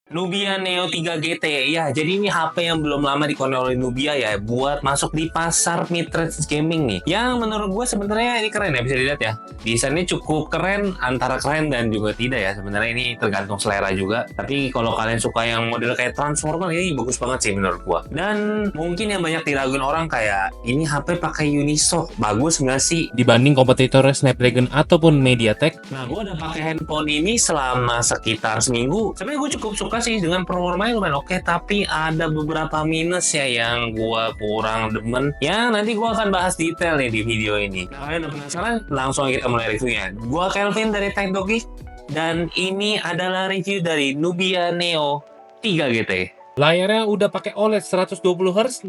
Nubia Neo 3 GT ya, jadi ini HP yang belum lama dikonek oleh Nubia ya, buat masuk di pasar mid-range gaming nih. Yang menurut gue sebenarnya ini keren ya, bisa dilihat ya. Desainnya cukup keren, antara keren dan juga tidak ya. Sebenarnya ini tergantung selera juga. Tapi kalau kalian suka yang model kayak Transformer ini bagus banget sih menurut gue. Dan mungkin yang banyak diraguin orang kayak ini HP pakai Unisoc, bagus nggak sih dibanding kompetitor Snapdragon ataupun MediaTek? Nah, gue udah pakai handphone ini selama sekitar seminggu. Sebenarnya gue cukup suka sih dengan performanya lumayan oke, tapi ada beberapa minus ya yang gua kurang demen. Ya nanti gua akan bahas detail nih di video ini. Nah, kalian udah penasaran? Langsung kita mulai reviewnya. Gua Kelvin dari Tech Doggy dan ini adalah review dari Nubia Neo 3 GT. Layarnya udah pakai OLED 120Hz, 6,8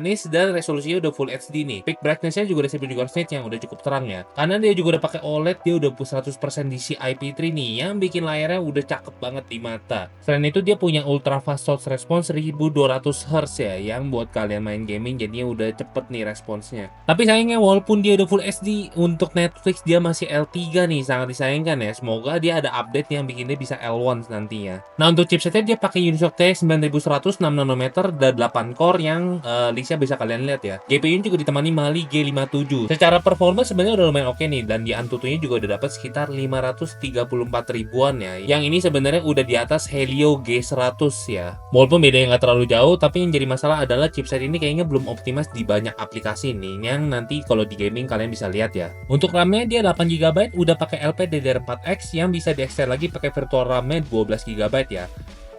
inch, dan resolusinya udah Full HD nih. Peak brightness-nya juga ada 1200 nits yang udah cukup terang ya. Karena dia juga udah pakai OLED, dia udah 100% DCI-P3 nih, yang bikin layarnya udah cakep banget di mata. Selain itu dia punya ultra fast touch response 1200Hz ya, yang buat kalian main gaming jadinya udah cepet nih responsnya. Tapi sayangnya walaupun dia udah Full HD, untuk Netflix dia masih L3 nih, sangat disayangkan ya. Semoga dia ada update yang bikin dia bisa L1 nantinya. Nah untuk chipsetnya dia pakai Unisoc T9100 6 nanometer dan 8 core yang listnya bisa kalian lihat ya. GPU juga ditemani Mali G57. Secara performa sebenarnya udah lumayan oke nih, dan di Antutunya juga udah dapat sekitar 534 ribuan ya. Yang ini sebenarnya udah di atas Helio G100 ya. Walaupun bedanya nggak terlalu jauh, tapi yang jadi masalah adalah chipset ini kayaknya belum optimis di banyak aplikasi nih, yang nanti kalau di gaming kalian bisa lihat ya. Untuk RAM-nya dia 8 GB, udah pakai LPDDR4X yang bisa di-extend lagi pakai virtual RAM-nya 12 GB ya.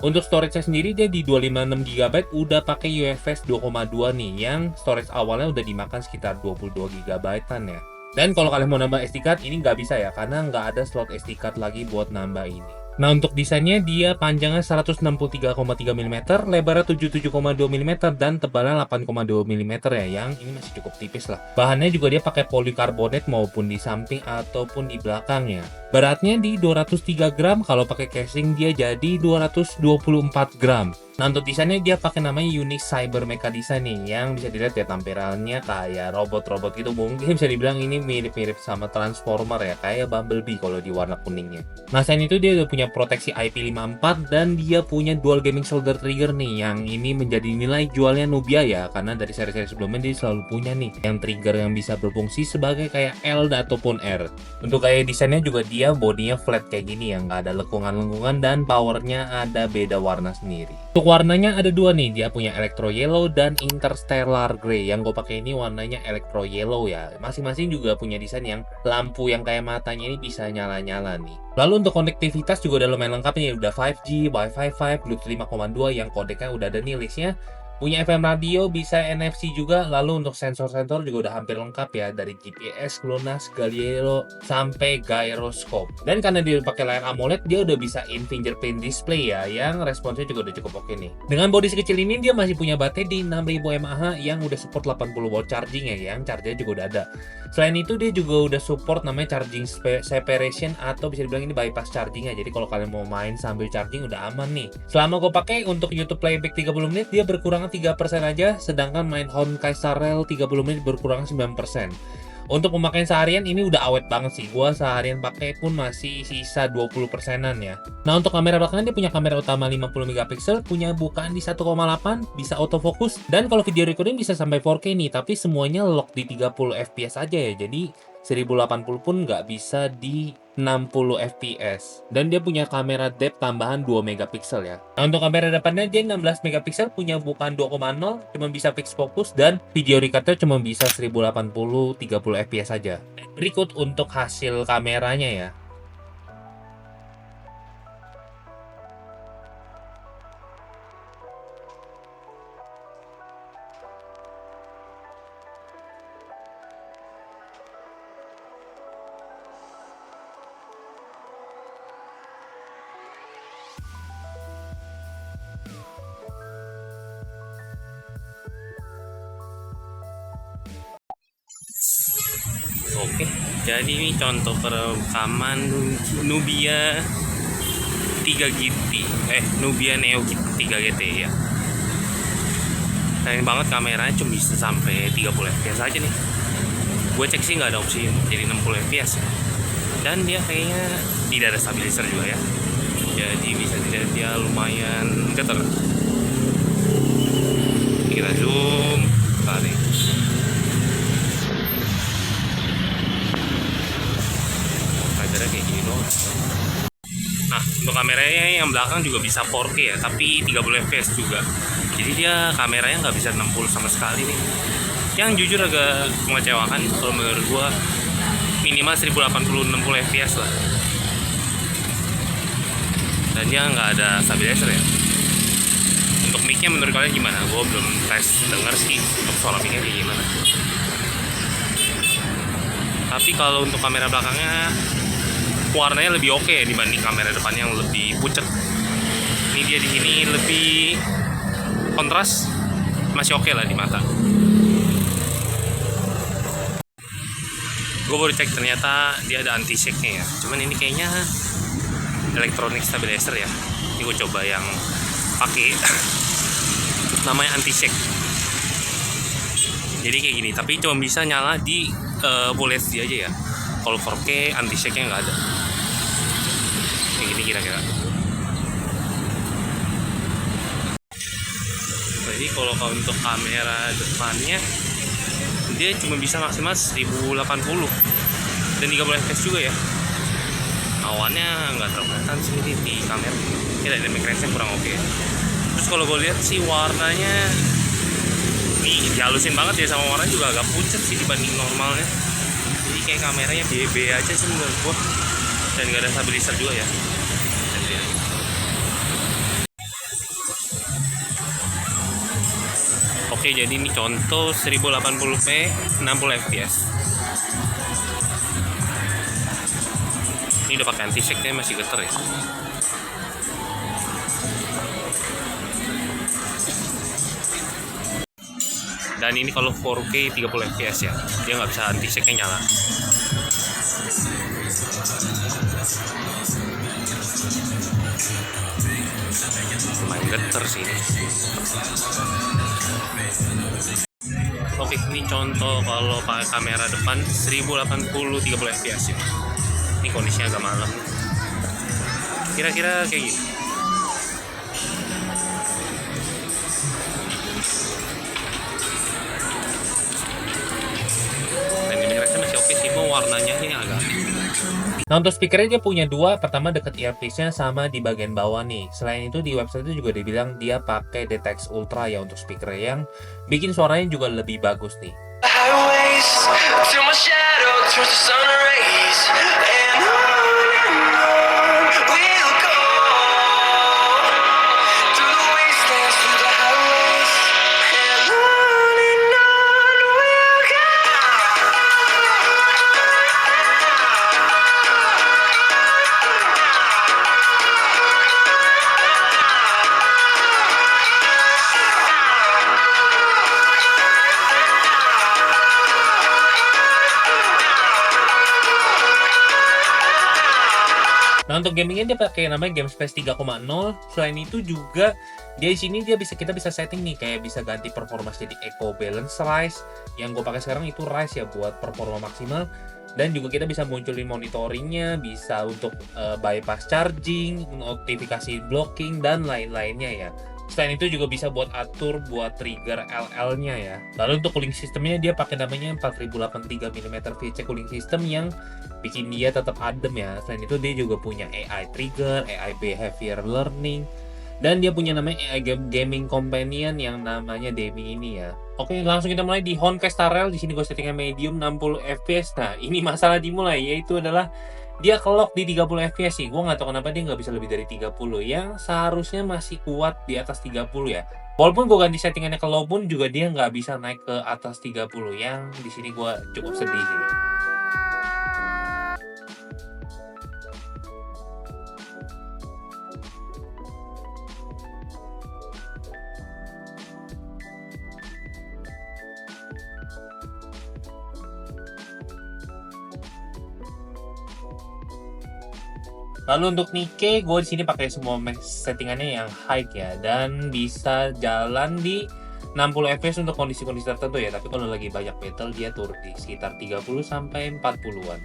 Untuk storage-nya sendiri dia di 256 GB udah pakai UFS 2,2 nih, yang storage awalnya udah dimakan sekitar 22 GB-an ya. Dan kalau kalian mau nambah SD card ini nggak bisa ya, karena nggak ada slot SD card lagi buat nambah ini. Nah untuk desainnya dia panjangnya 163,3 mm, lebarnya 77,2 mm, dan tebalnya 8,2 mm ya, yang ini masih cukup tipis lah. Bahannya juga dia pakai polikarbonat maupun di samping ataupun di belakangnya. Beratnya di 203 gram, kalau pakai casing dia jadi 224 gram. Nah untuk desainnya dia pakai namanya Unix Cyber Mecha Design nih, yang bisa dilihat ya tampilannya kayak robot-robot gitu. Mungkin bisa dibilang ini mirip-mirip sama Transformer ya, kayak Bumblebee kalau di warna kuningnya. Nah selain itu dia udah punya proteksi IP54 dan dia punya dual gaming shoulder trigger nih, yang ini menjadi nilai jualnya Nubia ya, karena dari seri-seri sebelumnya dia selalu punya nih yang trigger yang bisa berfungsi sebagai kayak L ataupun R. Untuk kayak desainnya juga dia bodinya flat kayak gini ya, nggak ada lekungan-lekungan, dan powernya ada beda warna sendiri. Untuk warnanya ada dua nih, dia punya Electro Yellow dan Interstellar Grey. Yang gue pakai ini warnanya Electro Yellow ya. Masing-masing juga punya desain yang lampu yang kayak matanya ini bisa nyala-nyala nih. Lalu untuk konektivitas juga udah lumayan lengkap nih, udah 5G, Wi-Fi 5, Bluetooth 5,2 yang kodeknya udah ada nih listnya. Punya FM radio, bisa NFC juga. Lalu untuk sensor-sensor juga udah hampir lengkap ya, dari GPS, GLONASS, Galileo, sampai gyroscope. Dan karena dia pakai layar AMOLED, dia udah bisa in fingerprint display ya, yang responsnya juga udah cukup oke nih. Dengan bodi sekecil ini dia masih punya baterai di 6000 mAh yang udah support 80 watt charging ya, yang chargernya juga udah ada. Selain itu dia juga udah support namanya charging separation, atau bisa dibilang ini bypass charging ya. Jadi kalau kalian mau main sambil charging udah aman nih. Selama gue pakai untuk YouTube playback 30 menit dia berkurang 3% aja, sedangkan main Honkai Star Rail 30 menit berkurang 9%. Untuk pemakaian seharian ini udah awet banget sih. Gua seharian pakai pun masih sisa 20%-an ya. Nah, untuk kamera belakang dia punya kamera utama 50 megapiksel, punya bukaan di 1,8, bisa autofocus, dan kalau video recording bisa sampai 4K nih, tapi semuanya lock di 30 fps aja ya. Jadi 1080 pun nggak bisa di 60 fps. Dan dia punya kamera depth tambahan 2 megapiksel ya. Nah, untuk kamera depannya dia 16 megapiksel, punya bukaan 2,0, cuma bisa fix fokus, dan video recordnya cuma bisa 1080 30 fps saja. Berikut untuk hasil kameranya ya. Oke, jadi ini contoh perekaman Nubia 3 GT, Nubia Neo 3 GT ya. Sayang banget kameranya cuma bisa sampai 30 fps aja nih. Gue cek sih nggak ada opsi jadi 60 fps. Dan dia kayaknya tidak ada stabilizer juga ya. Jadi bisa dilihat dia lumayan getar. Kita zoom tarik. Kameranya kayak gini doang. Nah, untuk kameranya yang belakang juga bisa 4K ya, tapi 30 fps juga. Jadi dia kameranya nggak bisa 60 sama sekali nih. Yang jujur agak mengecewakan kalau menurut gua, minimal 1080 60 fps lah. Dan dia nggak ada stabilizer ya. Untuk mic-nya menurut kalian gimana? Gua belum tes denger sih untuk suara mic-nya kayak gimana. Tapi kalau untuk kamera belakangnya warnanya lebih oke dibanding kamera depannya yang lebih pucet. Ini dia di sini lebih kontras, masih oke lah di mata. Gue baru cek ternyata dia ada anti shake-nya ya. Cuman ini kayaknya electronic stabilizer ya. Ini gue coba yang pakai namanya anti shake. Jadi kayak gini, tapi cuma bisa nyala di Full HD aja ya. Kalau 4K anti shake-nya nggak ada. Kayak gini kira-kira. Jadi kalau untuk kamera depannya dia cuma bisa maksimal 1080 dan 30 fps juga ya. Awannya nggak terlalu kelihatan sih di kamera. Ini dynamic range-nya kurang oke. Terus kalau gue lihat sih warnanya nih dihalusin banget ya, sama warnanya juga agak pucat sih dibanding normalnya. Jadi kayak kameranya BB aja sih menurut gue, dan nggak ada stabilizer juga ya. Oke, jadi ini contoh 1080p 60 fps. Ini udah pakai anti shake-nya masih getar ya. Dan ini kalau 4K 30 fps ya, dia nggak bisa anti shake-nya nyala. Lumayan getar sih ini. Oke, ini contoh kalau pakai kamera depan 1080 30 fps ya. Ini kondisinya agak malam. Kira-kira kayak gini. Dan ini rasanya masih oke sih, mau warnanya ini agak aneh. Nah, untuk speakernya dia punya dua, pertama dekat earpiece-nya sama di bagian bawah nih. Selain itu di website itu juga dibilang dia pakai DTX Ultra ya untuk speaker yang bikin suaranya juga lebih bagus nih. Nah, untuk gamingnya dia pakai namanya GameSpace 3.0. Selain itu juga dia di sini kita bisa setting nih, kayak bisa ganti performa jadi Eco Balance Rise. Yang gue pakai sekarang itu Rise ya buat performa maksimal. Dan juga kita bisa munculin monitoringnya, bisa untuk bypass charging, notifikasi blocking dan lain-lainnya ya. Selain itu juga bisa buat atur buat trigger LL-nya ya. Lalu untuk cooling systemnya dia pakai namanya 4083 mm VC cooling system yang bikin dia tetap adem ya. Selain itu dia juga punya AI trigger, AI behavior learning, dan dia punya namanya AI gaming companion yang namanya Demi ini ya. Oke, langsung kita mulai di Honkai Star Rail. Di sini gue settingnya medium 60 fps. Nah, ini masalah dimulai yaitu adalah dia kelok di 30 fps sih. Gue nggak tahu kenapa dia nggak bisa lebih dari 30 yang seharusnya masih kuat di atas 30 ya. Walaupun gue ganti settingannya ke low pun juga dia nggak bisa naik ke atas 30 yang di sini gue cukup sedih sih. Lalu untuk Nikkei, gue di sini pakai semua settingannya yang high ya, dan bisa jalan di 60 fps untuk kondisi-kondisi tertentu ya. Tapi kalau lagi banyak battle dia turun di sekitar 30 sampai 40-an.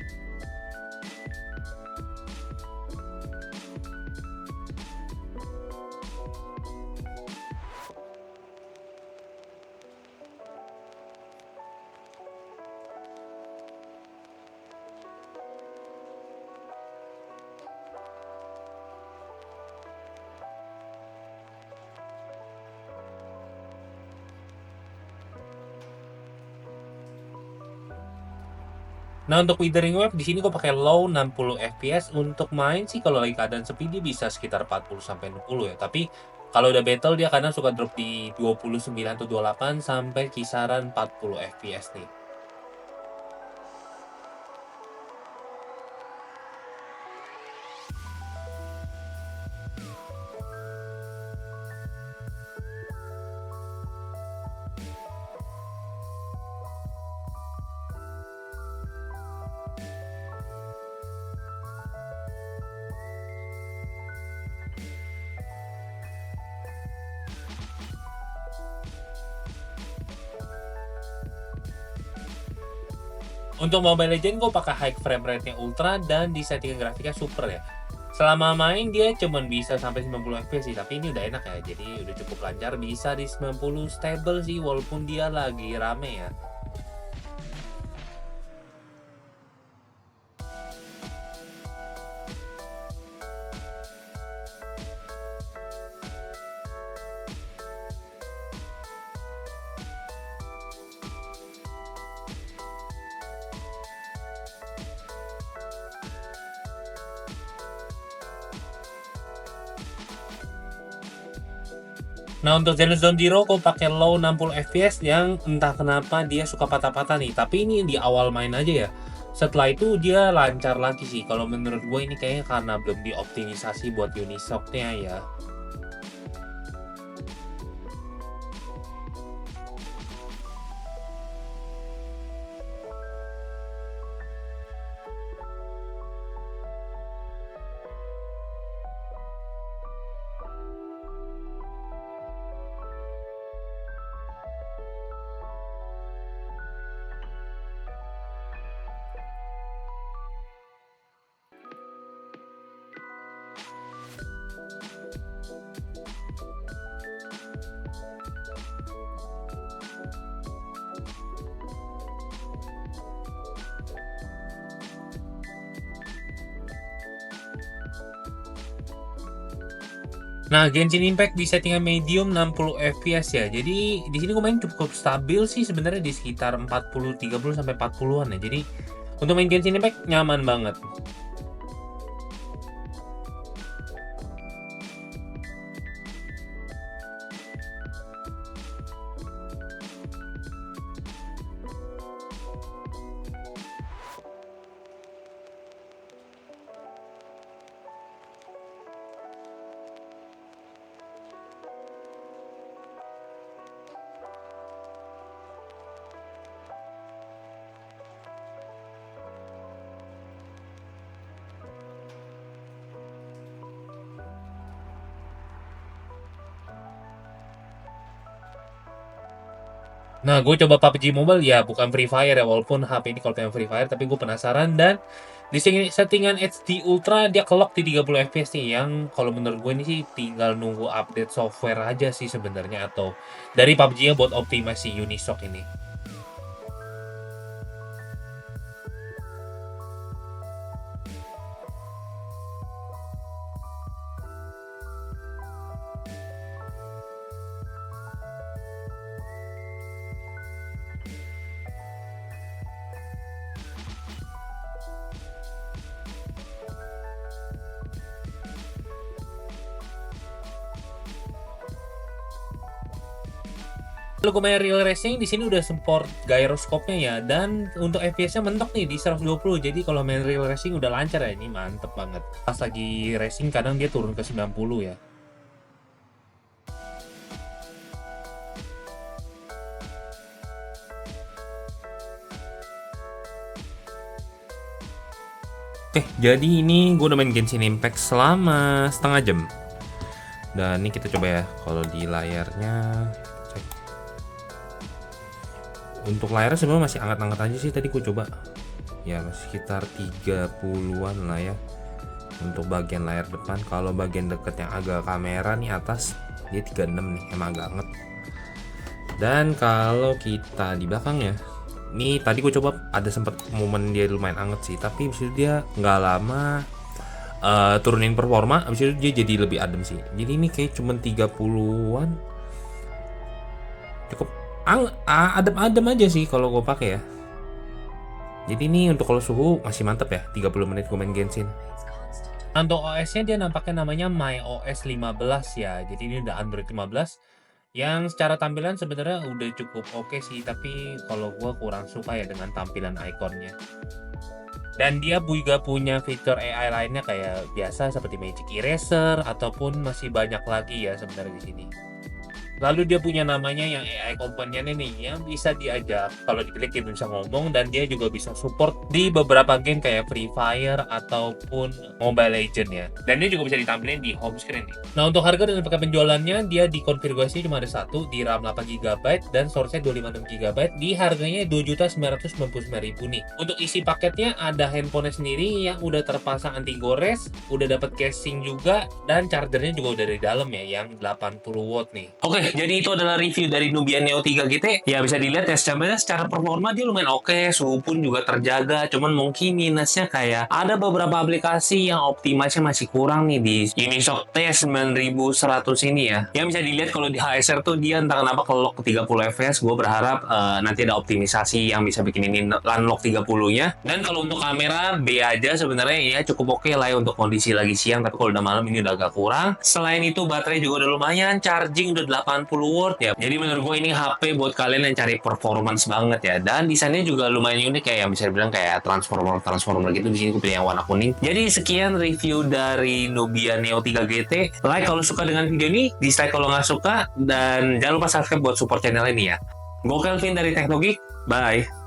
Nah, untuk withering wave di sini gue pakai low 60 fps. Untuk main sih kalau lagi keadaan sepi dia bisa sekitar 40 sampai 60 ya. Tapi kalau udah battle dia kadang suka drop di 29 atau 28 sampai kisaran 40 fps nih. Untuk Mobile Legends gue pakai high frame rate-nya ultra dan di settingan grafiknya super ya. Selama main dia cuman bisa sampai 90 fps sih, tapi ini udah enak ya. Jadi udah cukup lancar, bisa di 90 stable sih walaupun dia lagi rame ya. Nah, untuk Zenless Zone Zero gue pakai low 60 fps yang entah kenapa dia suka patah-patah nih. Tapi ini di awal main aja ya. Setelah itu dia lancar lagi sih. Kalau menurut gue ini kayaknya karena belum dioptimisasi buat Unisoc-nya ya. Nah, Genshin Impact di settingan medium 60 fps ya. Jadi di sini gue main cukup stabil sih sebenarnya di sekitar 40 30 sampai 40-an ya. Jadi untuk main Genshin Impact nyaman banget. Nah, gue coba PUBG Mobile ya, bukan Free Fire ya, walaupun HP ini kalau pengen Free Fire, tapi gue penasaran dan di settingan HD Ultra dia kelok di 30 fps nih, yang kalau menurut gue ini sih tinggal nunggu update software aja sih sebenarnya atau dari PUBG-nya buat optimasi Unisoc ini. Kalau gue main real racing di sini udah support gyroscope-nya ya, dan untuk FPS-nya mentok nih di 120. Jadi kalau main real racing udah lancar ya, ini mantep banget. Pas lagi racing kadang dia turun ke 90 ya. Oke, jadi ini gue udah main Genshin Impact selama setengah jam. Dan ini kita coba ya, kalau di layarnya cek. Untuk layarnya sebenarnya masih anget-anget aja sih, tadi gue coba. Ya, masih sekitar 30-an lah ya. Untuk bagian layar depan, kalau bagian deket yang agak kamera nih atas, dia 36 nih, emang agak anget. Dan kalau kita di belakangnya, nih tadi gue coba ada sempet momen dia lumayan anget sih, tapi abis itu dia nggak lama turunin performa, abis itu dia jadi lebih adem sih. Jadi ini kayak cuman 30-an, cukup adem-adem aja sih kalau gue pakai ya. Jadi ini untuk kalau suhu masih mantep ya, 30 menit gue main Genshin. Untuk OS-nya dia nampaknya namanya MyOS 15 ya. Jadi ini udah Android 15 yang secara tampilan sebenarnya udah cukup oke sih, tapi kalau gue kurang suka ya dengan tampilan ikonnya. Dan dia juga punya fitur AI lainnya kayak biasa seperti Magic Eraser ataupun masih banyak lagi ya sebenarnya di sini. Lalu dia punya namanya yang AI Companion ini yang bisa diajak, kalau diklik dia bisa ngomong, dan dia juga bisa support di beberapa game kayak Free Fire ataupun Mobile Legends ya. Dan dia juga bisa ditampilkan di home screen nih. Nah, untuk harga dan paket penjualannya dia dikonfigurasi cuma ada satu di RAM 8GB dan storage-nya 256GB di harganya 2.999.000 nih. Untuk isi paketnya ada handphonenya sendiri yang udah terpasang anti gores, udah dapat casing juga, dan chargernya juga udah dari dalam ya yang 80 watt nih. Oke, jadi itu adalah review dari Nubia Neo 3 GT. Ya bisa dilihat ya secara performa dia lumayan oke, suhu pun juga terjaga. Cuman mungkin minusnya kayak ada beberapa aplikasi yang optimasinya masih kurang nih di Unisoc T9100 ini ya. Yang bisa dilihat kalau di HSR tuh dia entah kenapa ke-lock ke 30 fps. Gue berharap nanti ada optimisasi yang bisa bikin ini unlock 30-nya. Dan kalau untuk kamera B aja sebenarnya ya cukup oke lah ya untuk kondisi lagi siang, tapi kalau udah malam ini udah agak kurang. Selain itu baterai juga udah lumayan, charging udah 80 watt ya. Jadi menurut gue ini HP buat kalian yang cari performance banget ya. Dan desainnya juga lumayan unik kayak yang bisa dibilang kayak transformer gitu. Di sini gue pilih yang warna kuning. Jadi sekian review dari Nubia Neo 3 GT. Like kalau suka dengan video ini, dislike kalau nggak suka, dan jangan lupa subscribe buat support channel ini ya. Gue Kelvin dari Teknogeek. Bye.